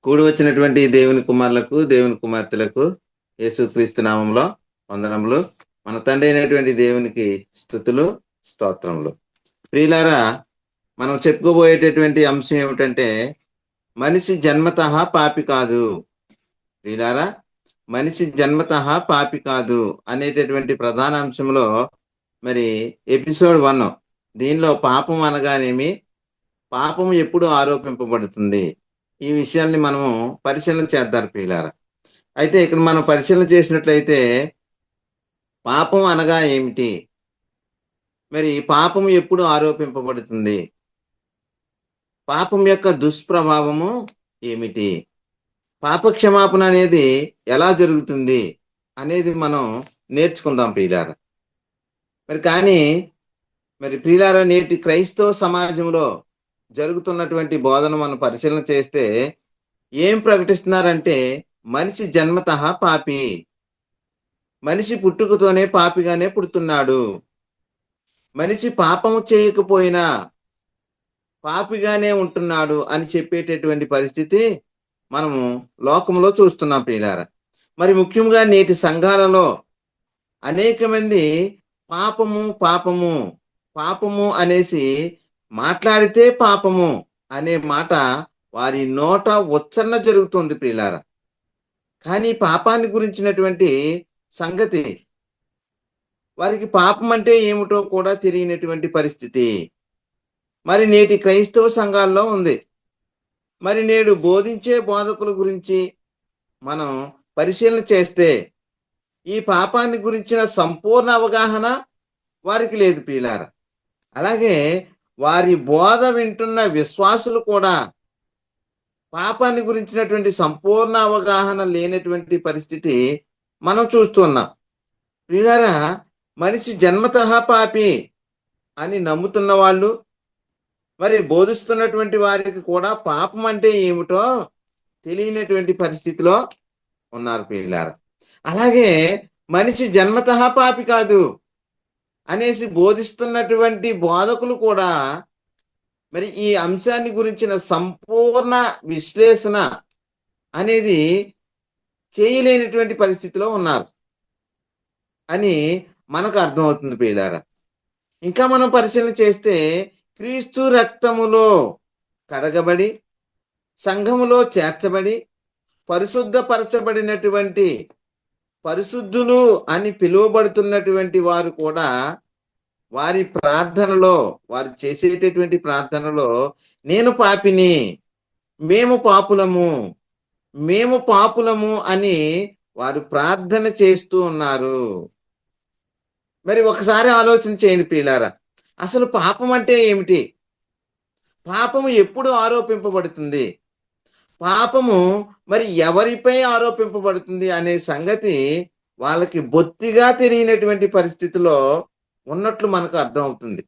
కూడి వచ్చినటువంటి దేవుని కుమారులకు, దేవుని కుమార్తెలకు యేసుక్రీస్తు నామంలో వందనములు. మన తండ్రి అయినటువంటి దేవునికి స్తుతులు, స్తోత్రములు. ప్రియులారా, మనం చెప్పుకోబోయేటటువంటి అంశం ఏమిటంటే, మనిషి జన్మతః పాపి కాదు. ప్రియులారా, మనిషి జన్మతః పాపి కాదు అనేటటువంటి ప్రధాన అంశంలో మరి ఎపిసోడ్ 1 దీనిలో పాపం అనగానేమి, పాపం ఎప్పుడు ఆరోపింపబడుతుంది, ఈ విషయాల్ని మనము పరిశీలన చేద్దాం ప్రియులారా. అయితే ఇక్కడ మనం పరిశీలన చేసినట్లయితే పాపం అనగా ఏమిటి, మరి పాపం ఎప్పుడు ఆరోపింపబడుతుంది, పాపం యొక్క దుష్ప్రభావము ఏమిటి, పాప క్షమాపణ అనేది ఎలా జరుగుతుంది అనేది మనం నేర్చుకుందాం ప్రియులారా. మరి ప్రియులారా, నేటి క్రైస్తవ సమాజంలో జరుగుతున్నటువంటి బోధన మనం పరిశీలన చేస్తే ఏం ప్రకటిస్తున్నారంటే, మనిషి జన్మతః పాపి, మనిషి పుట్టుకతోనే పాపిగానే పుడుతున్నాడు, మనిషి పాపము చేయకపోయినా పాపిగానే ఉంటున్నాడు అని చెప్పేటటువంటి పరిస్థితి మనము లోకంలో చూస్తున్నాం ప్రియులారా. మరి ముఖ్యంగా నేటి సంఘాలలో అనేక మంది పాపము పాపము పాపము అనేసి మాట్లాడితే పాపము అనే మాట వారి నోట ఉచ్చారణ జరుగుతుంది ప్రియులారా. కానీ పాపాన్ని గురించినటువంటి సంగతి, వారికి పాపం అంటే ఏమిటో కూడా తెలియనటువంటి పరిస్థితి మరి నేటి క్రైస్తవ సంఘాల్లో ఉంది. మరి నేడు బోధించే బోధకుల గురించి మనం పరిశీలన చేస్తే ఈ పాపాన్ని గురించిన సంపూర్ణ అవగాహన వారికి లేదు ప్రియులారా. అలాగే వారి బోధ వింటున్న విశ్వాసులు కూడా పాపాన్ని గురించినటువంటి సంపూర్ణ అవగాహన లేనటువంటి పరిస్థితి మనం చూస్తున్నాం ప్రియులారా. మనిషి జన్మతః పాపి అని నమ్ముతున్న వాళ్ళు, మరి బోధిస్తున్నటువంటి వారికి కూడా పాపం అంటే ఏమిటో తెలియనటువంటి పరిస్థితిలో ఉన్నారు ప్రియులారా. అలాగే మనిషి జన్మతః పాపి కాదు అనేసి బోధిస్తున్నటువంటి బోధకులు కూడా మరి ఈ అంశాన్ని గురించిన సంపూర్ణ విశ్లేషణ అనేది చేయలేనటువంటి పరిస్థితిలో ఉన్నారు అని మనకు అర్థమవుతుంది ప్రియులారా. ఇంకా మనం పరిశీలన చేస్తే క్రీస్తు రక్తములో కడగబడి సంఘములో చేర్చబడి పరిశుద్ధపరచబడినటువంటి పరిశుద్ధులు అని పిలువబడుతున్నటువంటి వారు కూడా వారి ప్రార్థనలో, వారు చేసేటటువంటి ప్రార్థనలో నేను పాపిని, మేము పాపులము, మేము పాపులము అని వారు ప్రార్థన చేస్తూ ఉన్నారు. మరి ఒకసారి ఆలోచన చేయండి ప్రియులారా, అసలు పాపం అంటే ఏమిటి, పాపము ఎప్పుడు ఆరోపింపబడుతుంది, పాపము మరి ఎవరిపై ఆరోపింపబడుతుంది అనే సంగతి వాళ్ళకి బొత్తిగా తెలియనటువంటి పరిస్థితిలో ఉన్నట్లు మనకు అర్థమవుతుంది.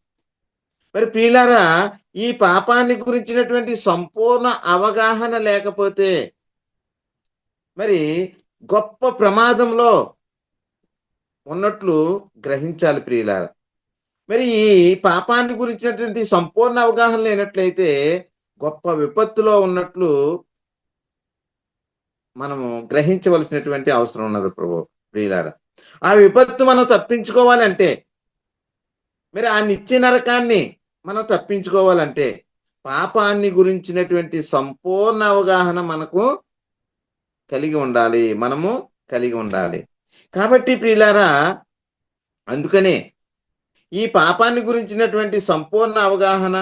మరి ప్రియులారా, ఈ పాపాన్ని గురించినటువంటి సంపూర్ణ అవగాహన లేకపోతే మరి గొప్ప ప్రమాదంలో ఉన్నట్లు గ్రహించాలి ప్రియులారా. మరి ఈ పాపాన్ని గురించినటువంటి సంపూర్ణ అవగాహన లేనట్లయితే గొప్ప విపత్తులో ఉన్నట్లు మనము గ్రహించవలసినటువంటి అవసరం ఉన్నది ప్రియులారా. ఆ విపత్తు మనం తప్పించుకోవాలంటే, మరి ఆ నిత్య నరకాన్ని మనం తప్పించుకోవాలంటే పాపాన్ని గురించినటువంటి సంపూర్ణ అవగాహన మనకు కలిగి ఉండాలి, మనము కలిగి ఉండాలి. కాబట్టి ప్రియులారా, అందుకనే ఈ పాపాన్ని గురించినటువంటి సంపూర్ణ అవగాహన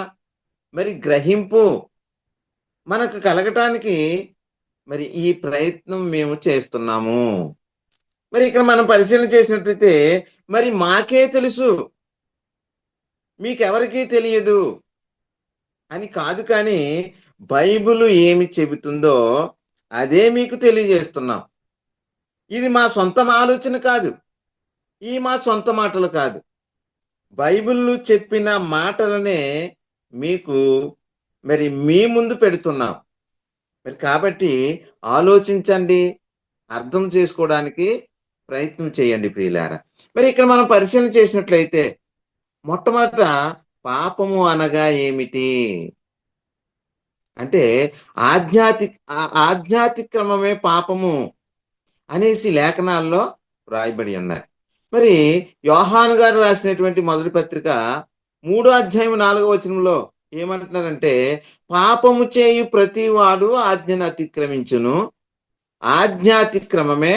మరి గ్రహింపు మనకు కలగటానికి మరి ఈ ప్రయత్నం మేము చేస్తున్నాము. మరి ఇక్కడ మనం పరిశీలన చేసినట్లయితే మరి మాకే తెలుసు, మీకెవరికీ తెలియదు అని కాదు, కానీ బైబిల్ ఏమి చెబుతుందో అదే మీకు తెలియజేస్తున్నాం. ఇది మా సొంత ఆలోచన కాదు, ఈ మా సొంత మాటలు కాదు, బైబిల్ చెప్పిన మాటలనే మీకు మరి మీ ముందు పెడుతున్నాం. మరి కాబట్టి ఆలోచించండి, అర్థం చేసుకోవడానికి ప్రయత్నం చేయండి ప్రియులారా. మరి ఇక్కడ మనం పరిశీలన చేసినట్లయితే మొట్టమొదట పాపము అనగా ఏమిటి, అంటే ఆధ్యాత్మిక్రమమే పాపము అనేసి లేఖనాల్లో రాయబడి ఉన్నాయి. మరి యోహాను గారు రాసినటువంటి మొదటి పత్రిక 3 అధ్యాయం 4 వచనంలో ఏమంటున్నారంటే, పాపము చేయు ప్రతివాడు ఆజ్ఞను అతిక్రమించును, ఆజ్ఞాతిక్రమమే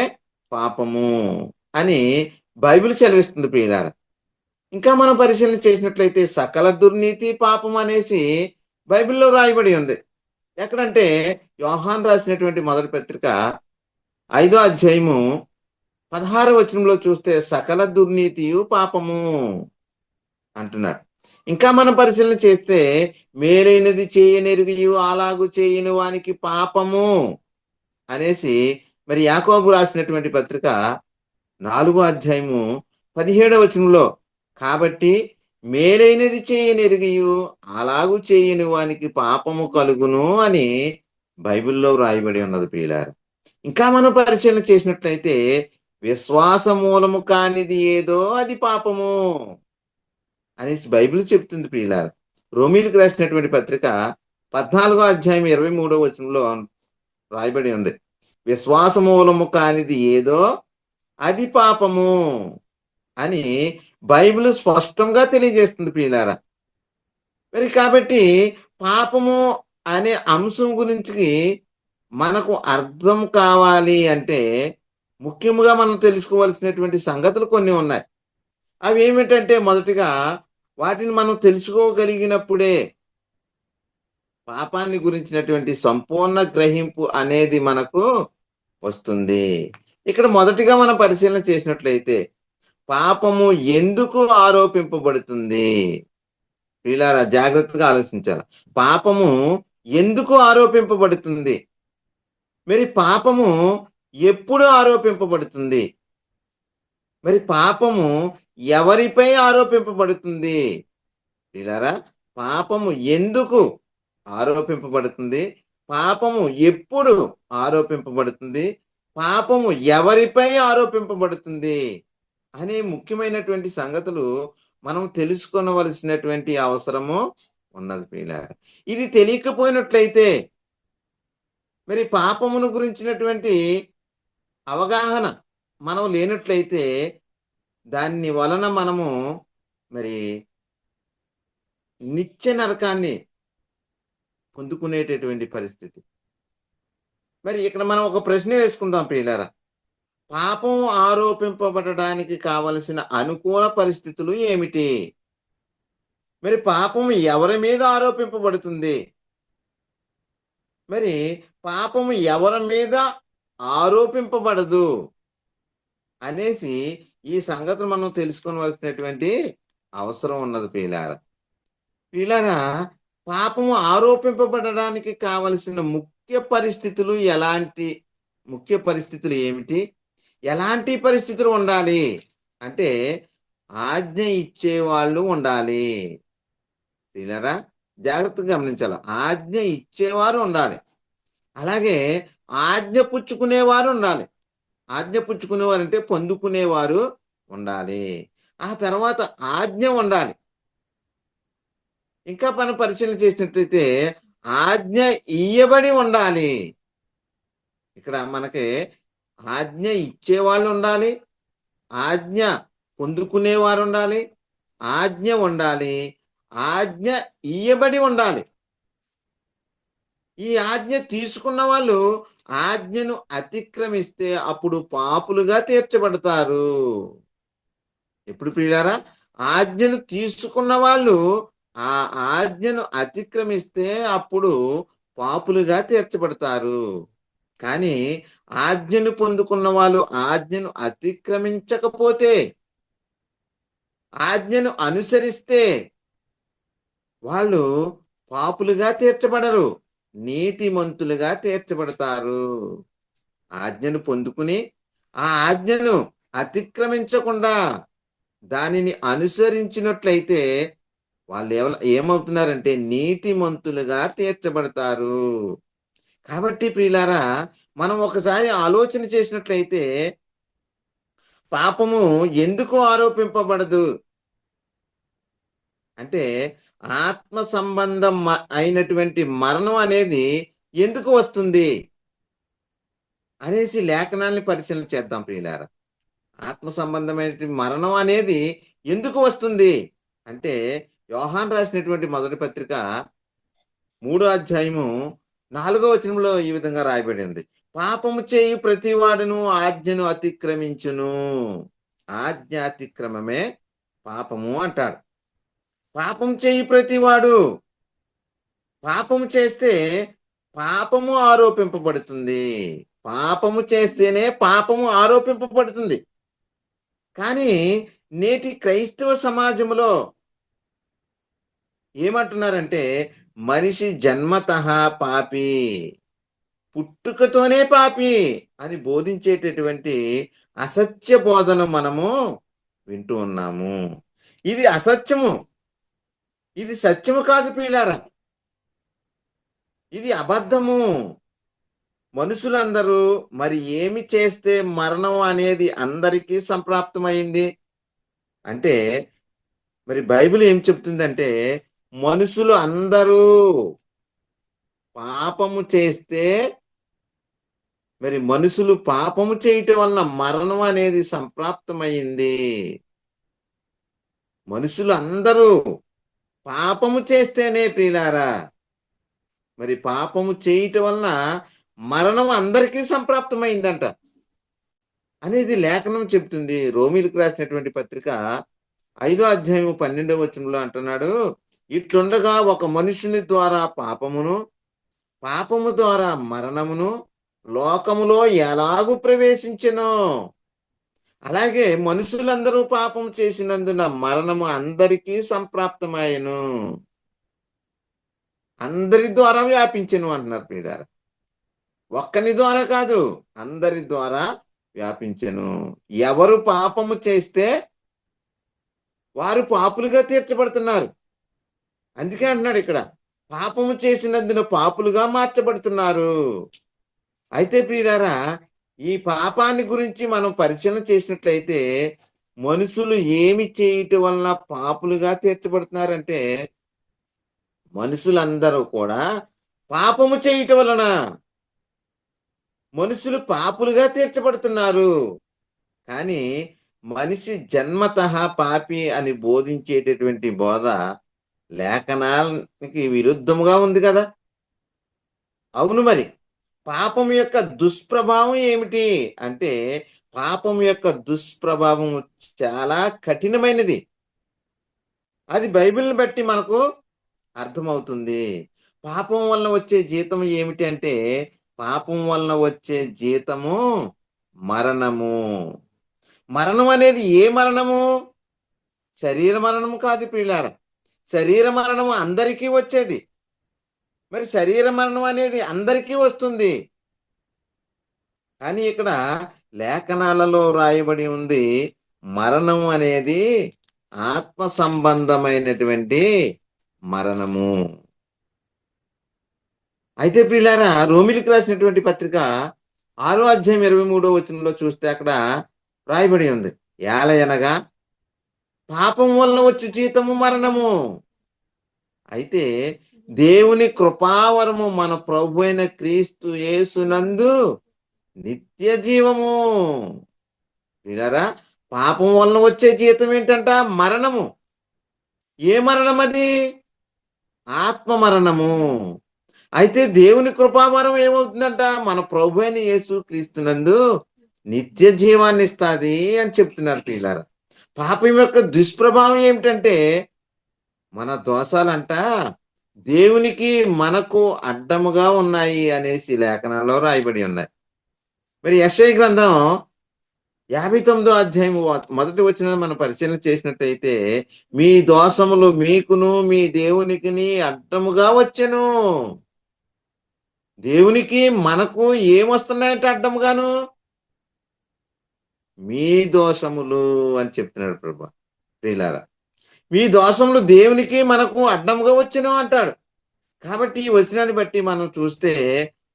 పాపము అని బైబిల్ సెలవిస్తుంది ప్రియులారా. ఇంకా మనం పరిశీలన చేసినట్లయితే సకల దుర్నీతి పాపం అనేసి బైబిల్లో రాయబడి ఉంది. ఎక్కడంటే యోహాన్ రాసినటువంటి మొదటి పత్రిక 5 అధ్యాయము 16 వచనంలో చూస్తే సకల దుర్నీతియు పాపము అంటున్నాడు. ఇంకా మనం పరిశీలన చేస్తే మేలైనది చేయనెరిగియు అలాగు చేయని వానికి పాపము అనేసి మరి యాకోబు రాసినటువంటి పత్రిక 4 అధ్యాయము 17 వచనంలో, కాబట్టి మేలైనది చేయనెరిగియు అలాగు చేయని వానికి పాపము కలుగును అని బైబిల్లో రాయబడి ఉన్నది ప్రియులారా. ఇంకా మనం పరిశీలన చేసినట్లయితే విశ్వాస మూలము కానిది ఏదో అది పాపము అనేసి బైబిల్ చెప్తుంది ప్రియులారా. రోమీలకు రాసినటువంటి పత్రిక 14 అధ్యాయం 23 వచనంలో రాయబడి ఉంది, విశ్వాస మూలము కానిది ఏదో అది పాపము అని బైబిల్ స్పష్టంగా తెలియజేస్తుంది ప్రియులారా. మరి కాబట్టి పాపము అనే అంశం గురించి మనకు అర్థం కావాలి అంటే ముఖ్యంగా మనం తెలుసుకోవాల్సినటువంటి సంగతులు కొన్ని ఉన్నాయి. అవి ఏమిటంటే, మొదటిగా వాటిని మనం తెలుసుకోగలిగినప్పుడే పాపాన్ని గురించినటువంటి సంపూర్ణ గ్రహింపు అనేది మనకు వస్తుంది. ఇక్కడ మొదటిగా మనం పరిశీలన చేసినట్లయితే పాపము ఎందుకు ఆరోపింపబడుతుంది? వీళ్ళారా జాగ్రత్తగా ఆలోచించాలి. పాపము ఎందుకు ఆరోపింపబడుతుంది? మరి పాపము ఎప్పుడు ఆరోపింపబడుతుంది? మరి పాపము ఎవరిపై ఆరోపింపబడుతుంది? వీళ్ళారా, పాపము ఎందుకు ఆరోపింపబడుతుంది? పాపము ఎప్పుడు ఆరోపింపబడుతుంది? పాపము ఎవరిపై ఆరోపింపబడుతుంది అనే ముఖ్యమైనటువంటి సంగతులు మనం తెలుసుకోవలసినటువంటి అవసరము ఉన్నది ప్రియులారా. ఇది తెలియకపోయినట్లయితే, మరి పాపమును గురించినటువంటి అవగాహన మనం లేనట్లయితే దాని వలన మనము మరి నిత్య నరకాన్ని పొందుకునేటటువంటి పరిస్థితి. మరి ఇక్కడ మనం ఒక ప్రశ్న వేసుకుందాం ప్రియులారా. పాపం ఆరోపింపబడడానికి కావలసిన అనుకూల పరిస్థితులు ఏమిటి? మరి పాపం ఎవరి మీద ఆరోపింపబడుతుంది? మరి పాపము ఎవరి మీద ఆరోపింపబడదు అనేసి ఈ సంగతులు మనం తెలుసుకోవలసినటువంటి అవసరం ఉన్నది ప్రియులారా. ప్రియులారా, పాపము ఆరోపింపబడడానికి కావలసిన ముఖ్య పరిస్థితులు ఏమిటి? ఎలాంటి పరిస్థితులు ఉండాలి అంటే, ఆజ్ఞ ఇచ్చేవాళ్ళు ఉండాలి. ప్రియులారా, జాగ్రత్తగా గమనించాలి. ఆజ్ఞ ఇచ్చేవారు ఉండాలి, అలాగే ఆజ్ఞ పుచ్చుకునేవారు ఉండాలి. ఆజ్ఞ పుచ్చుకునేవారు అంటే పొందుకునేవారు ఉండాలి. ఆ తర్వాత ఆజ్ఞ ఉండాలి. ఇంకా మనం పరిశీలన చేసినట్లయితే ఆజ్ఞ ఇయ్యబడి ఉండాలి. ఇక్కడ మనకి ఆజ్ఞ ఇచ్చేవాళ్ళు ఉండాలి, ఆజ్ఞ పొందుకునేవారు ఉండాలి, ఆజ్ఞ ఉండాలి, ఆజ్ఞ ఇయ్యబడి ఉండాలి. ఈ ఆజ్ఞ తీసుకున్న వాళ్ళు ఆజ్ఞను అతిక్రమిస్తే అప్పుడు పాపులుగా తీర్చబడతారు. ఎప్పుడు ప్రియులారా? ఆజ్ఞను తీసుకున్న వాళ్ళు ఆ ఆజ్ఞను అతిక్రమిస్తే అప్పుడు పాపులుగా తీర్చబడతారు. కానీ ఆజ్ఞను పొందుకున్న వాళ్ళు ఆజ్ఞను అతిక్రమించకపోతే, ఆజ్ఞను అనుసరిస్తే వాళ్ళు పాపులుగా తీర్చబడరు, నీతిమంతులుగా తీర్చబడతారు. ఆజ్ఞను పొందుకుని ఆ ఆజ్ఞను అతిక్రమించకుండా దానిని అనుసరించినట్లయితే వాళ్ళు ఏమవుతున్నారంటే నీతిమంతులుగా తీర్చబడతారు. కాబట్టి ప్రియులారా, మనం ఒకసారి ఆలోచన చేసినట్లయితే పాపము ఎందుకు ఆరోపింపబడదు అంటే, ఆత్మ సంబంధం అయినటువంటి మరణం అనేది ఎందుకు వస్తుంది అనేసి లేఖనాల్ని పరిశీలన చేద్దాం ప్రియులారా. ఆత్మ సంబంధమైన మరణం అనేది ఎందుకు వస్తుంది అంటే, యోహాన్ రాసినటువంటి మొదటి పత్రిక 3వ అధ్యాయము 4వ వచనంలో ఈ విధంగా రాయబడింది. పాపము చేయు ప్రతివాడును ఆజ్ఞను అతిక్రమించును. ఆజ్ఞ అతిక్రమమే పాపము అంటాడు. పాపం చేయి ప్రతివాడు, పాపము చేస్తే పాపము ఆరోపింపబడుతుంది. పాపము చేస్తేనే పాపము ఆరోపింపబడుతుంది. కానీ నేటి క్రైస్తవ సమాజంలో ఏమంటున్నారంటే, మనిషి జన్మతః పాపి, పుట్టుకతోనే పాపి అని బోధించేటటువంటి అసత్య బోధన మనము వింటూ ఉన్నాము. ఇది అసత్యము, ఇది సత్యము కాదు ప్రియులారా, ఇది అబద్ధము. మనుషులందరూ మరి ఏమి చేస్తే మరణం అనేది అందరికీ సంప్రాప్తమైంది అంటే, మరి బైబిల్ ఏం చెప్తుందంటే, మనుషులు అందరూ పాపము చేస్తే, మరి మనుషులు పాపము చేయటం వలన మరణం అనేది సంప్రాప్తమైంది. మనుషులు అందరూ పాపము చేస్తేనే ప్రియులారా, మరి పాపము చేయటం వలన మరణం అందరికీ సంప్రాప్తమైందంట అనేది లేఖనం చెప్తుంది. రోమీలకు రాసినటువంటి పత్రిక 5వ అధ్యాయము 12వ వచనంలో అంటున్నాడు, ఇట్లుండగా ఒక మనుషుని ద్వారా పాపమును, పాపము ద్వారా మరణమును లోకములో ఎలాగూ ప్రవేశించెనో, అలాగే మనుషులందరూ పాపం చేసినందున మరణము అందరికీ సంప్రాప్తమాయెను. అందరి ద్వారా వ్యాపించెను అంటున్నారు ప్రియులారా. ఒక్కని ద్వారా కాదు, అందరి ద్వారా వ్యాపించెను. ఎవరు పాపము చేస్తే వారు పాపులుగా తీర్చబడుతున్నారు. అందుకే అంటున్నాడు ఇక్కడ, పాపము చేసినందున పాపులుగా మార్చబడుతున్నారు. అయితే ప్రియులారా, ఈ పాపాన్ని గురించి మనం పరిశీలన చేసినట్లయితే, మనుషులు ఏమి చేయటం వలన పాపులుగా తీర్చబడుతున్నారంటే, మనుషులందరూ కూడా పాపము చేయటం వలన మనుషులు పాపులుగా తీర్చబడుతున్నారు. కానీ మనిషి జన్మతః పాపి అని బోధించేటటువంటి బోధ లేఖనానికి విరుద్ధముగా ఉంది కదా. అవును, మరి పాపం యొక్క దుష్ప్రభావం ఏమిటి అంటే, పాపం యొక్క దుష్ప్రభావం చాలా కఠినమైనది. అది బైబిల్ని బట్టి మనకు అర్థమవుతుంది. పాపం వలన వచ్చే జీతం ఏమిటి అంటే, పాపం వలన వచ్చే జీతము మరణము. మరణం అనేది ఏ మరణము? శరీర మరణము కాదు ప్రియులారా. శరీర మరణము అందరికీ వచ్చేది. మరి శరీర మరణం అనేది అందరికీ వస్తుంది. కానీ ఇక్కడ లేఖనాలలో రాయబడి ఉంది, మరణం అనేది ఆత్మ సంబంధమైనటువంటి మరణము. అయితే ప్రియులారా, రోమిలికి రాసినటువంటి పత్రిక 6వ అధ్యాయం 23వ వచనంలో చూస్తే అక్కడ రాయబడి ఉంది, ఏలయనగా పాపం వలన వచ్చి జీతము మరణము, అయితే దేవుని కృపావరము మన ప్రభు అయిన క్రీస్తు యేసునందు నిత్య జీవము. ప్రియులారా, పాపం వలన వచ్చే జీతం ఏంటంట? మరణము. ఏ మరణం అది? ఆత్మ మరణము. అయితే దేవుని కృపావరం ఏమవుతుందంట? మన ప్రభు అయిన యేసు క్రీస్తునందు నిత్య జీవాన్ని ఇస్తుంది అని చెప్తున్నారు ప్రియులారా. పాపం యొక్క దుష్ప్రభావం ఏమిటంటే, మన దోషాలంట దేవునికి మనకు అడ్డముగా ఉన్నాయి అనేసి లేఖనాల్లో రాయబడి ఉన్నాయి. మరి యెషయా గ్రంథం 59వ అధ్యాయము మొదటి వచనం మనం పరిశీలన చేసినట్టయితే, మీ దోషములు మీకును మీ దేవునికిని అడ్డముగా వచ్చెను. దేవునికి మనకు ఏమొస్తున్నాయంటే అడ్డముగాను? మీ దోషములు అని చెప్తున్నాడు ప్రభు. ప్రియులారా, మీ దోషములు దేవునికి మనకు అడ్డంగా వచ్చెను అంటాడు. కాబట్టి ఈ వచనాన్ని బట్టి మనం చూస్తే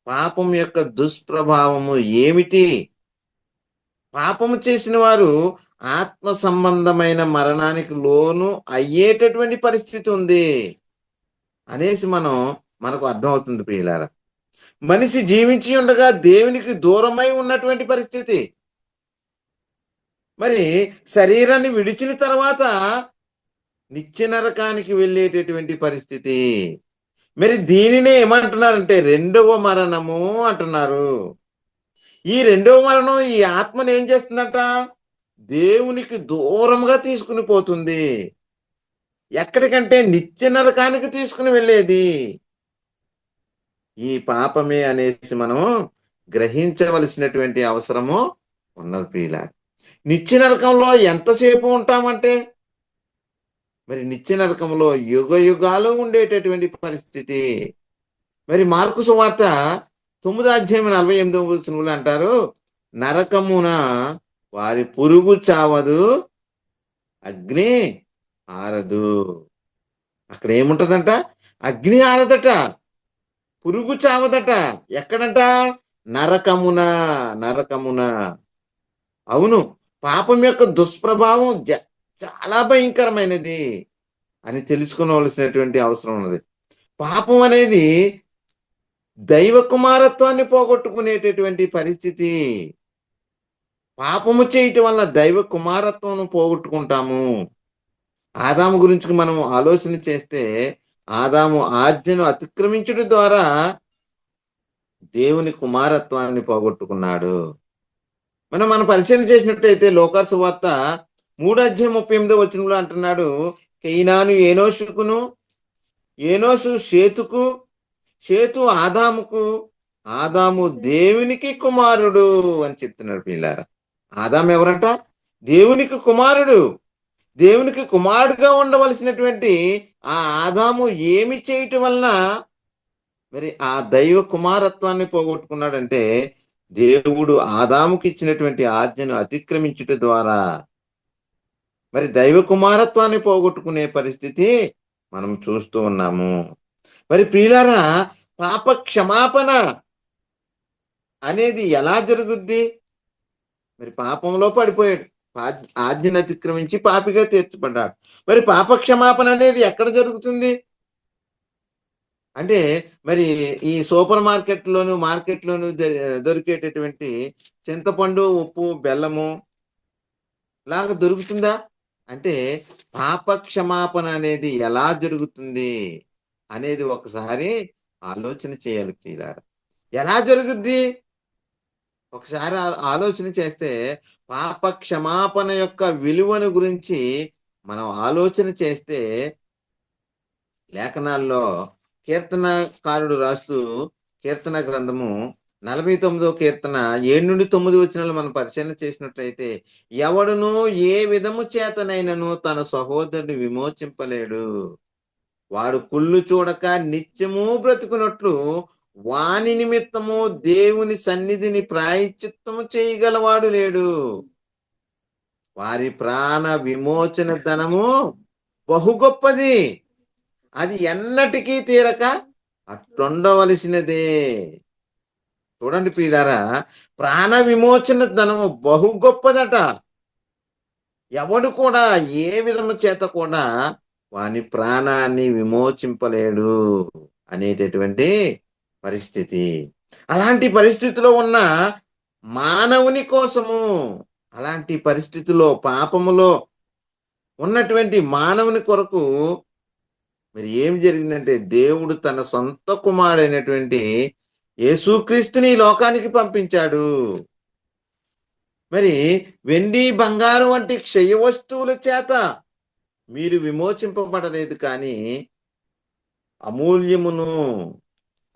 పాపం యొక్క దుష్ప్రభావము ఏమిటి? పాపము చేసిన వారు ఆత్మ సంబంధమైన మరణానికి లోను అయ్యేటటువంటి పరిస్థితి ఉంది అనేసి మనకు అర్థమవుతుంది ప్రియులారా. మనిషి జీవించి ఉండగా దేవునికి దూరమై ఉన్నటువంటి పరిస్థితి. మరి శరీరాన్ని విడిచిన తర్వాత నిత్య నరకానికి వెళ్ళేటటువంటి పరిస్థితి. మరి దీనినే ఏమంటున్నారంటే రెండవ మరణము అంటున్నారు. ఈ రెండవ మరణం ఈ ఆత్మను ఏం చేస్తుందంట? దేవునికి దూరంగా తీసుకుని పోతుంది. ఎక్కడికంటే నిత్య నరకానికి తీసుకుని వెళ్ళేది ఈ పాపమే అనేసి మనము గ్రహించవలసినటువంటి అవసరము ఉన్నది ప్రియుల. నిత్య నరకంలో ఎంతసేపు ఉంటామంటే మరి నిత్య నరకంలో యుగ యుగాలు ఉండేటటువంటి పరిస్థితి. మరి మార్కు సువార్త 9:48 అంటారు, నరకమున వారి పురుగు చావదు, అగ్ని ఆరదు. అక్కడ ఏముంటదంట? అగ్ని ఆరదట, పురుగు చావదట. ఎక్కడంట? నరకమున. నరకమున. అవును, పాపం యొక్క దుష్ప్రభావం చాలా భయంకరమైనది అని తెలుసుకోవలసినటువంటి అవసరం ఉన్నది. పాపం అనేది దైవ కుమారత్వాన్ని పోగొట్టుకునేటటువంటి పరిస్థితి. పాపము చేయటం వల్ల దైవ కుమారత్వం పోగొట్టుకుంటాము. ఆదాము గురించి మనం ఆలోచన చేస్తే, ఆదాము ఆజ్ఞను అతిక్రమించడం ద్వారా దేవుని కుమారత్వాన్ని పోగొట్టుకున్నాడు. మనం పరిశీలన చేసినట్టయితే లోకాసు వార్త 3:38 అంటున్నాడు, కైనాను ఏనోషుకును, ఏనోషు షేతుకు, షేతు ఆదాముకు, ఆదాము దేవునికి కుమారుడు అని చెప్తున్నాడు పిల్లారా. ఆదాము ఎవరంట? దేవునికి కుమారుడు. దేవునికి కుమారుడుగా ఉండవలసినటువంటి ఆ ఆదాము ఏమి చేయటం వలన మరి ఆ దైవ కుమారత్వాన్ని పోగొట్టుకున్నాడంటే, దేవుడు ఆదాముకి ఇచ్చినటువంటి ఆజ్ఞను అతిక్రమించుట ద్వారా మరి దైవ కుమారత్వాన్ని పోగొట్టుకునే పరిస్థితి మనం చూస్తూ ఉన్నాము. మరి ప్రియులారా, పాప క్షమాపణ అనేది ఎలా జరుగుద్ది? మరి పాపంలో పడిపోయాడు, ఆజ్ఞను అతిక్రమించి పాపిగా తీర్చబడ్డాడు. మరి పాప క్షమాపణ అనేది ఎక్కడ జరుగుతుంది అంటే, మరి ఈ సూపర్ మార్కెట్లోను దొరికేటటువంటి చింతపండు, ఉప్పు, బెల్లము లాగా దొరుకుతుందా అంటే, పాప క్షమాపణ అనేది ఎలా జరుగుతుంది అనేది ఒకసారి ఆలోచన చేయాలి ప్రియులారా. ఎలా జరుగుద్ది ఒకసారి ఆలోచన చేస్తే, పాప క్షమాపణ యొక్క విలువను గురించి మనం ఆలోచన చేస్తే, లేఖనాల్లో కీర్తనకారుడు రాస్తూ కీర్తన గ్రంథము 49వ కీర్తన 7-9 మనం పరిశీలన చేసినట్లయితే, ఎవడును ఏ విధము చేతనైనను తన సహోదరుని విమోచింపలేడు, వాడు కుళ్ళు చూడక నిత్యము బ్రతుకున్నట్లు వాని నిమిత్తము దేవుని సన్నిధిని ప్రాయశ్చిత్తము చేయగలవాడు లేడు. వారి ప్రాణ విమోచన ధనము బహు గొప్పది, అది ఎన్నటికీ తీరక అట్టుండవలసినదే. చూడండి ప్రియులారా, ప్రాణ విమోచన ధనము బహు గొప్పదట. ఎవడు కూడా ఏ విధము చేత కూడా వాని ప్రాణాన్ని విమోచింపలేడు అనేటటువంటి పరిస్థితి. అలాంటి పరిస్థితిలో ఉన్న మానవుని కోసము, అలాంటి పరిస్థితిలో పాపములో ఉన్నటువంటి మానవుని కొరకు మరి ఏం జరిగిందంటే, దేవుడు తన సొంత కుమారుడైనటువంటి యేసుక్రీస్తుని లోకానికి పంపించాడు. మరి వెండి, బంగారం వంటి క్షయ వస్తువుల చేత మీరు విమోచింపబడలేదు, కానీ అమూల్యమును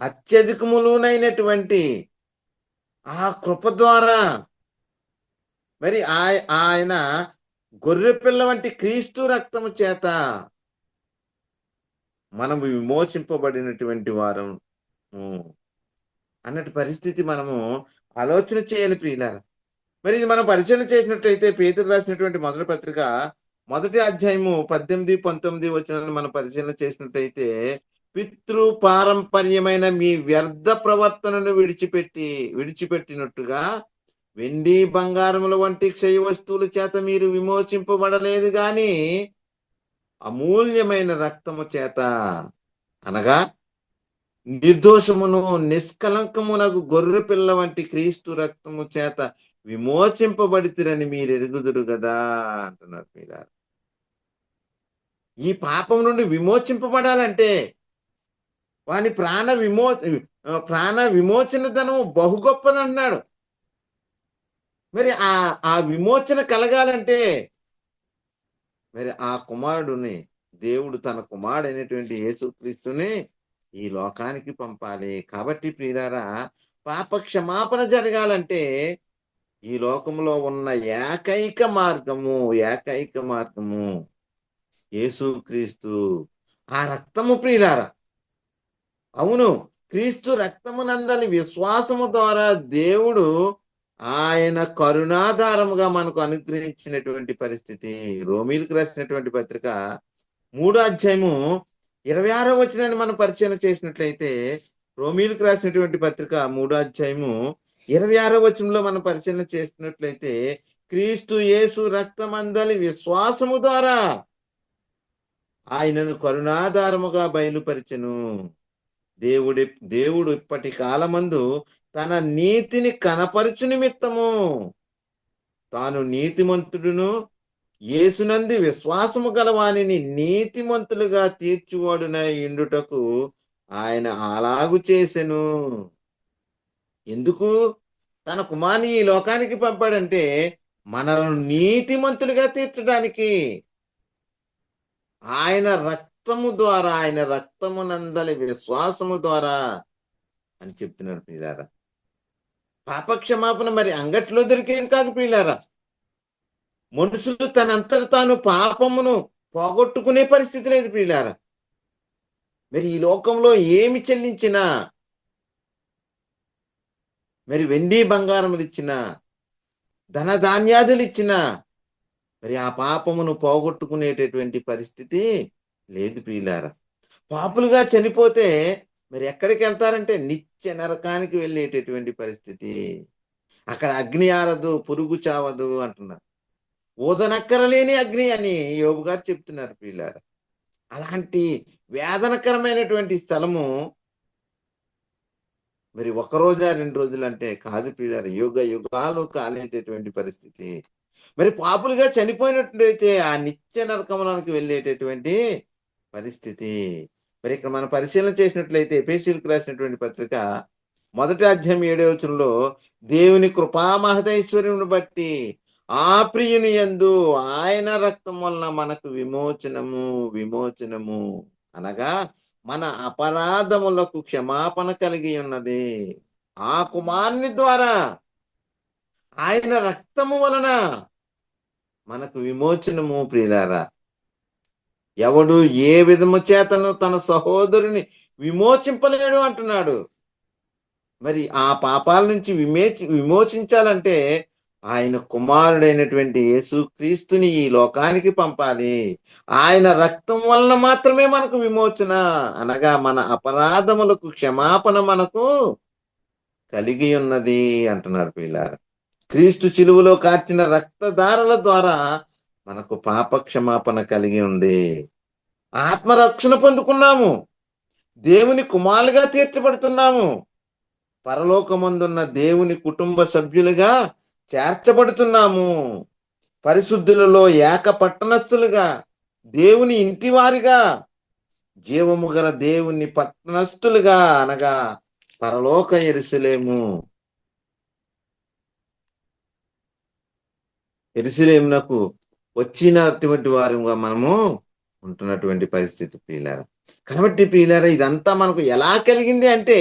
అత్యధికములునైనటువంటి ఆ కృప ద్వారా మరి ఆయన గొర్రెపిల్ల వంటి క్రీస్తు రక్తము చేత మనము విమోచింపబడినటువంటి వారం అన్నటి పరిస్థితి మనము ఆలోచన చేయాలి ప్రియులారా. మరి ఇది మనం పరిశీలన చేసినట్లయితే, పేతురు రాసినటువంటి మొదటి పత్రిక 1వ అధ్యాయము 18-19 మనం పరిశీలన చేసినట్లయితే, పితృ పారంపర్యమైన మీ వ్యర్థ ప్రవర్తనను విడిచిపెట్టినట్టుగా వెండి బంగారముల వంటి క్షయ వస్తువుల చేత మీరు విమోచింపబడలేదు గాని అమూల్యమైన రక్తము చేత, అనగా నిర్దోషమును నిష్కలంకమునకు గొర్రె పిల్ల వంటి క్రీస్తు రక్తము చేత విమోచింపబడితిరని మీరు ఎరుగుదురు కదా అంటున్నారు మీరు. ఈ పాపం నుండి విమోచింపబడాలంటే వాని ప్రాణ విమోచన ధనము బహు గొప్పదంటున్నాడు. మరి ఆ విమోచన కలగాలంటే మరి ఆ కుమారుడుని, దేవుడు తన కుమారుడైనటువంటి యేసుక్రీస్తుని ఈ లోకానికి పంపాలి. కాబట్టి ప్రియులారా, పాప క్షమాపణ జరగాలంటే ఈ లోకంలో ఉన్న ఏకైక మార్గము యేసుక్రీస్తు. ఆ రక్తము ప్రియులారా, అవును, క్రీస్తు రక్తమునందలి విశ్వాసము ద్వారా దేవుడు ఆయన కరుణాధారముగా మనకు అనుగ్రహించినటువంటి పరిస్థితి. రోమీలకు రాసినటువంటి పత్రిక 3వ అధ్యాయము 26వ వచనాన్ని మనం పరిశీలన చేసినట్లయితే, రోమీలకు రాసినటువంటి పత్రిక 3వ అధ్యాయము 26వ వచనంలో మనం పరిశీలన చేసినట్లయితే, క్రీస్తు యేసు రక్తమందలి విశ్వాసము ద్వారా ఆయనను కరుణాధారముగా బయలుపరిచెను. దేవుడు ఇప్పటి కాలమందు తన నీతిని కనపరచు నిమిత్తము తాను నీతిమంతుడును యేసునందు విశ్వాసము గలవానిని నీతిమంతులుగా తీర్చువాడునై ఇండుటకు ఆయన అలాగు చేసెను. ఎందుకు తన కుమారుని ఈ లోకానికి పంపాడంటే మనల్ని నీతిమంతులుగా తీర్చడానికి. ఆయన రక్తము ద్వారా, ఆయన రక్తమునందలి విశ్వాసము ద్వారా అని చెప్తున్నాడు ప్రియులారా. పాపక్షమాపణ మరి అంగట్లో దొరికేది కాదు ప్రియులారా. మనుషులు తనంతట తాను పాపమును పోగొట్టుకునే పరిస్థితి లేదు ప్రియులారా. మరి ఈ లోకంలో ఏమి చెల్లించినా, మరి వెండి బంగారములు ఇచ్చినా, ధనధాన్యాదులు ఇచ్చినా మరి ఆ పాపమును పోగొట్టుకునేటటువంటి పరిస్థితి లేదు ప్రియులారా. పాపులుగా చనిపోతే మరి ఎక్కడికి వెళ్తారంటే నిత్య నరకానికి వెళ్ళేటటువంటి పరిస్థితి. అక్కడ అగ్ని ఆరదు, పురుగు చావదు అంటున్నారు. ఊదనక్కరలేని అగ్ని అని యోబు గారు చెప్తున్నారు ప్రియులారా. అలాంటి వేదనకరమైనటువంటి స్థలము మరి 1 రోజా 2 రోజులు అంటే కాదు ప్రియులారా, యుగాలు కాలేటటువంటి పరిస్థితి. మరి పాపులుగా చనిపోయినట్లయితే ఆ నిత్య నరకములకు వెళ్ళేటటువంటి పరిస్థితి. మరి ఇక్కడ మనం పరిశీలన చేసినట్లయితే ఎఫెసీయులకు రాసినటువంటి పత్రిక 1వ అధ్యాయం 7వ వచనంలో, దేవుని కృపా మహదైశ్వర్యమును బట్టి ఆ ప్రియుని యందు ఆయన రక్తం వలన మనకు విమోచనము అనగా మన అపరాధములకు క్షమాపణ కలిగి ఉన్నది. ఆ కుమారుని ద్వారా, ఆయన రక్తము వలన మనకు విమోచనము ప్రియులారా. ఎవడు ఏ విధము చేతను తన సహోదరుని విమోచింపలేడు అంటున్నాడు. మరి ఆ పాపాల నుంచి విమోచించాలంటే ఆయన కుమారుడైనటువంటి యేసుక్రీస్తుని ఈ లోకానికి పంపాలి. ఆయన రక్తం వలన మాత్రమే మనకు విమోచన, అనగా మన అపరాధములకు క్షమాపణ మనకు కలిగి ఉన్నది అంటున్నాడు పిల్లారా. క్రీస్తు శిలువలో కార్చిన రక్తధారల ద్వారా మనకు పాప క్షమాపణ కలిగి ఉంది. ఆత్మరక్షణ పొందుకున్నాము. దేవుని కుమారులుగా తీర్చబడుతున్నాము. పరలోకమందున్న దేవుని కుటుంబ సభ్యులుగా చేర్చబడుతున్నాము. పరిశుద్ధులలో ఏక పట్టణస్థులుగా, దేవుని ఇంటివారిగా, జీవము గల దేవుని పట్టణస్థులుగా, అనగా పరలోక యెరూషలేమునకు వచ్చినటువంటి వారుగా మనము ఉంటున్నటువంటి పరిస్థితి ప్రియులారా. కాబట్టి ప్రియులారా, ఇదంతా మనకు ఎలా కలిగింది అంటే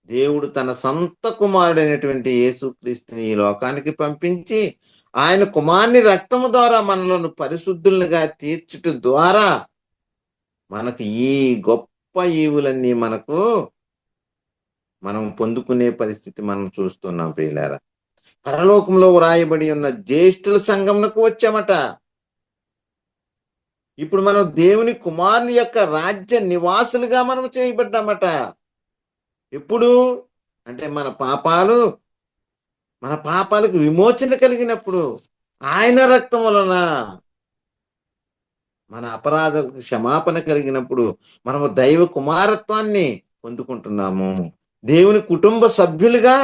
దేవుడు తన సొంత కుమారుడైనటువంటి యేసుక్రీస్తుని ఈ లోకానికి పంపించి ఆయన కుమారుని రక్తము ద్వారా మనలను పరిశుద్ధులుగా తీర్చుట ద్వారా మనకు ఈ గొప్ప ఈవులన్నీ మనం పొందుకునే పరిస్థితి మనం చూస్తున్నాం ప్రియులారా. పరలోకంలో వ్రాయబడి ఉన్న జ్యేష్ఠుల సంఘమునకు వచ్చామట. ఇప్పుడు మనం దేవుని కుమారుని యొక్క రాజ్య నివాసులుగా మనం చేయబడ్డామట. ఎప్పుడు అంటే మన పాపాలు మన పాపాలకు విమోచన కలిగినప్పుడు ఆయన రక్తం వలన మన అపరాధాలకు క్షమాపణ కలిగినప్పుడు మనము దైవ కుమారత్వాన్ని పొందుకుంటున్నాము. దేవుని కుటుంబ సభ్యులుగా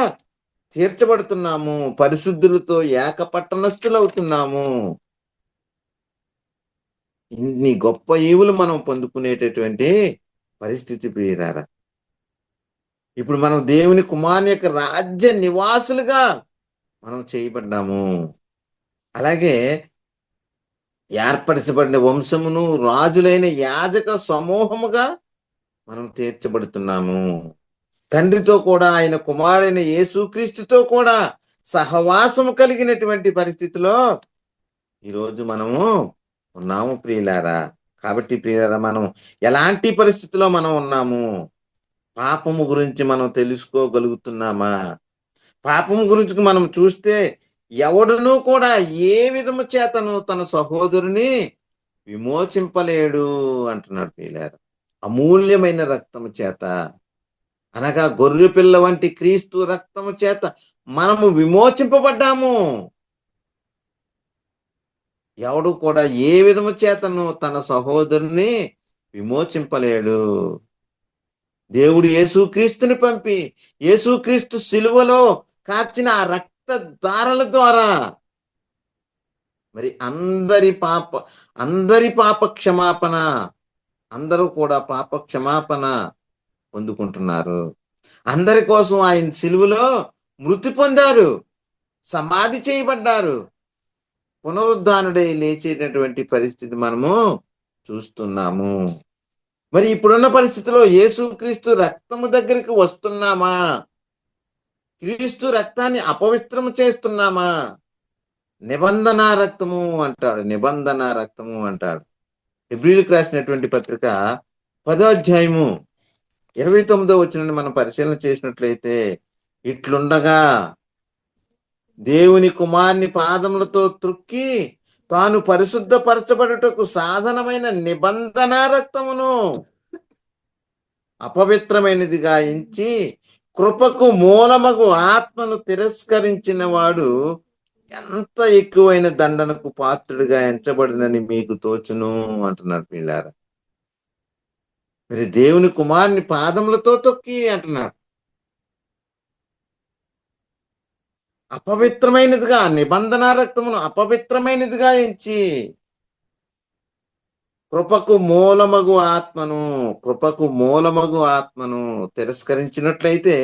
తీర్చబడుతున్నాము. పరిశుద్ధులతో ఏక పట్టణస్థులవుతున్నాము. ఇన్ని గొప్ప ఈవులు మనం పొందుకునేటటువంటి పరిస్థితి ప్రియులారా. ఇప్పుడు మనం దేవుని కుమారుని యొక్క రాజ్య నివాసులుగా మనం చేయబడ్డాము. అలాగే ఏర్పరచబడిన వంశమును రాజులైన యాజక సమూహముగా మనం తీర్చబడుతున్నాము. తండ్రితో కూడా ఆయన కుమారుడైన యేసుక్రీస్తుతో కూడా సహవాసము కలిగినటువంటి పరిస్థితిలో ఈరోజు మనము ఉన్నాము ప్రియులారా. కాబట్టి ప్రియులారా, మనం ఎలాంటి పరిస్థితిలో మనం ఉన్నాము? పాపము గురించి మనం తెలుసుకోగలుగుతున్నామా? పాపము గురించి మనం చూస్తే ఎవడునూ కూడా ఏ విధము చేతను తన సహోదరుని విమోచింపలేడు అంటున్నాడు ప్రియులారా. అమూల్యమైన రక్తము చేత, అనగా గొర్రె పిల్ల వంటి క్రీస్తు రక్తము చేత మనము విమోచింపబడ్డాము. ఎవడు కూడా ఏ విధము చేతను తన సహోదరుని విమోచింపలేడు. దేవుడు యేసుక్రీస్తుని పంపి యేసుక్రీస్తు సిలువలో కార్చిన ఆ రక్త ధారల ద్వారా మరి అందరి పాప క్షమాపణ, అందరూ కూడా పాప క్షమాపణ పొందుకుంటున్నారు. అందరి కోసం ఆయన సిలువలో మృతి పొందారు, సమాధి చేయబడ్డారు, పునరుద్ధానుడై లేచేటటువంటి పరిస్థితి మనము చూస్తున్నాము. మరి ఇప్పుడున్న పరిస్థితిలో యేసుక్రీస్తు రక్తము దగ్గరికి వస్తున్నామా? క్రీస్తు రక్తాన్ని అపవిత్రము చేస్తున్నామా? నిబంధన రక్తము అంటాడు, నిబంధన రక్తము అంటాడు. హెబ్రీయులకు రాసినటువంటి పత్రిక 10వ అధ్యాయము 29వ వచనాన్ని మనం పరిశీలన చేసినట్లయితే, ఇట్లుండగా దేవుని కుమారుని పాదములతో త్రుక్కి తాను పరిశుద్ధపరచబడుటకు సాధనమైన నిబంధన రక్తమును అపవిత్రమైనదిగా ఎంచి కృపకు మూలమగు ఆత్మను తిరస్కరించిన వాడు ఎంత ఎక్కువైన దండనకు పాత్రుడిగా ఎంచబడినని మీకు తోచును అంటున్నాడు పిల్లారా. మరి దేవుని కుమారుని పాదములతో తొక్కి అంటున్నాడు. అపవిత్రమైనదిగా, నిబంధన రక్తమును అపవిత్రమైనదిగా ఎంచి కృపకు మూలమగు ఆత్మను తిరస్కరించినట్లయితే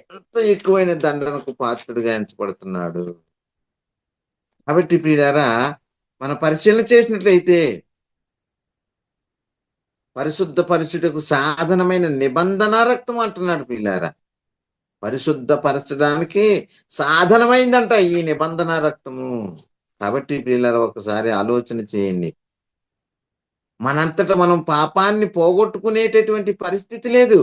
ఎంత ఎక్కువైన దండనకు పాత్రుడిగా ఎంచబడుతున్నాడు. కాబట్టి ప్రియులారా, మన పరిశీలన చేసినట్లయితే పరిశుద్ధ పరిశుద్ధకు సాధనమైన నిబంధన రక్తం అంటున్నాడు ప్రియులారా. పరిశుద్ధపరచడానికి సాధనమైందంట ఈ నిబంధన రక్తము. కాబట్టి ప్రియులారా, ఒకసారి ఆలోచన చేయండి. మనంతట మనం పాపాన్ని పోగొట్టుకునేటటువంటి పరిస్థితి లేదు.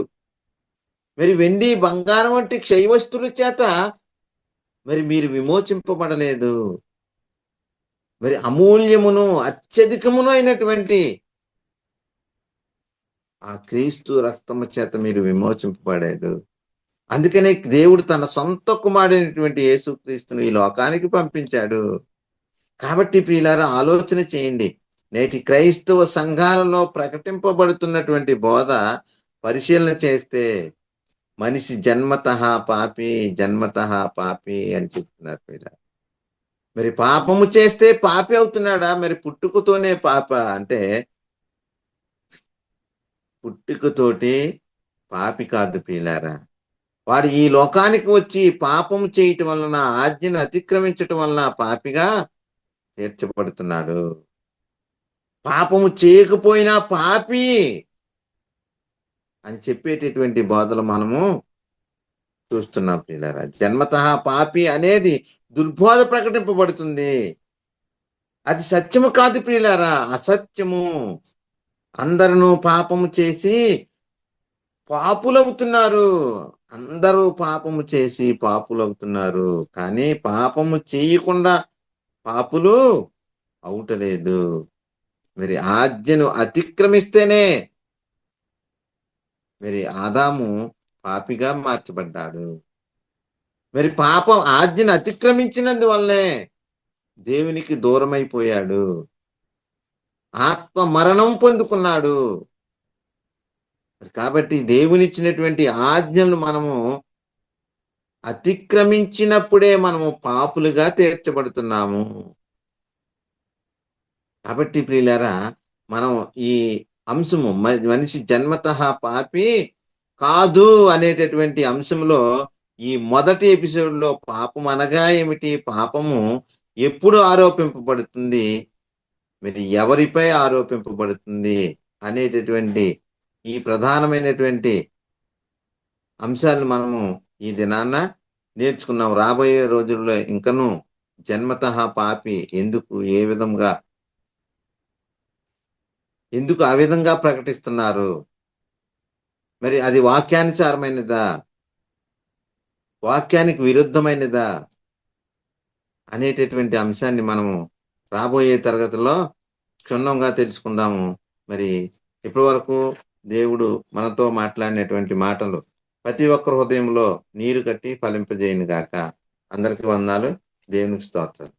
మరి వెండి బంగారం వంటి క్షయ వస్తువుల చేత మరి మీరు విమోచింపబడలేదు. మరి అమూల్యమును అత్యధికమును అయినటువంటి ఆ క్రీస్తు రక్తము చేత మీరు విమోచింపబడాడు. అందుకనే దేవుడు తన సొంత కుమారుడైనటువంటి యేసుక్రీస్తును ఈ లోకానికి పంపించాడు. కాబట్టి ప్రియులారా, ఆలోచన చేయండి. నేటి క్రైస్తవ సంఘాలలో ప్రకటింపబడుతున్నటువంటి బోధ పరిశీలన చేస్తే మనిషి జన్మతః పాపి అని చెప్తున్నారు ప్రియులారా. మరి పాపము చేస్తే పాపి అవుతున్నాడా? మరి పుట్టుకతోనే పాప అంటే పుట్టుకతోటి పాపి కాదు ప్రియులారా. వాడు ఈ లోకానికి వచ్చి పాపము చేయటం వలన, ఆజ్ఞను అతిక్రమించటం వలన పాపిగా తీర్చబడుతున్నాడు. పాపము చేయకపోయినా పాపి అని చెప్పేటటువంటి బోధలు మనము చూస్తున్నాం ప్రియులారా. జన్మతః పాపి అనేది దుర్బోధ ప్రకటింపబడుతుంది. అది సత్యము కాదు ప్రియులారా, అసత్యము. అందరూ పాపము చేసి పాపులవుతున్నారు. అందరూ పాపము చేసి పాపులవుతున్నారు, కానీ పాపము చేయకుండా పాపులు అవుటలేదు. మరి ఆజ్ఞను అతిక్రమిస్తేనే మరి ఆదాము పాపిగా మార్చబడ్డాడు. మరి పాపం ఆజ్ఞను అతిక్రమించినందువల్లనే దేవునికి దూరమైపోయాడు, ఆత్మ మరణం పొందుకున్నాడు. కాబట్టి దేవునిచ్చినటువంటి ఆజ్ఞలు మనము అతిక్రమించినప్పుడే మనము పాపులుగా తీర్చబడుతున్నాము. కాబట్టి ప్రియులారా, మనం ఈ అంశము మనిషి జన్మతః పాపి కాదు అనేటటువంటి అంశంలో ఈ మొదటి ఎపిసోడ్లో పాపం అనగా ఏమిటి, పాపము ఎప్పుడు ఆరోపింపబడుతుంది, మరి ఎవరిపై ఆరోపింపబడుతుంది అనేటటువంటి ఈ ప్రధానమైనటువంటి అంశాలను మనము ఈ దినాన నేర్చుకున్నాం. రాబోయే రోజుల్లో ఇంకనూ జన్మతః పాపి ఎందుకు ఆ విధంగా ప్రకటిస్తున్నారు, మరి అది వాక్యానుసారమైనదా, వాక్యానికి విరుద్ధమైనదా అనేటటువంటి అంశాన్ని మనము రాబోయే తరగతిలో క్షుణ్ణంగా తెలుసుకుందాము. మరి ఇప్పటి వరకు దేవుడు మనతో మాట్లాడినటువంటి మాటలు ప్రతి ఒక్కరి హృదయంలో నీరు కట్టి ఫలింపజేయను గాక. అందరికీ వందనాలు. దేవునికి స్తోత్రం.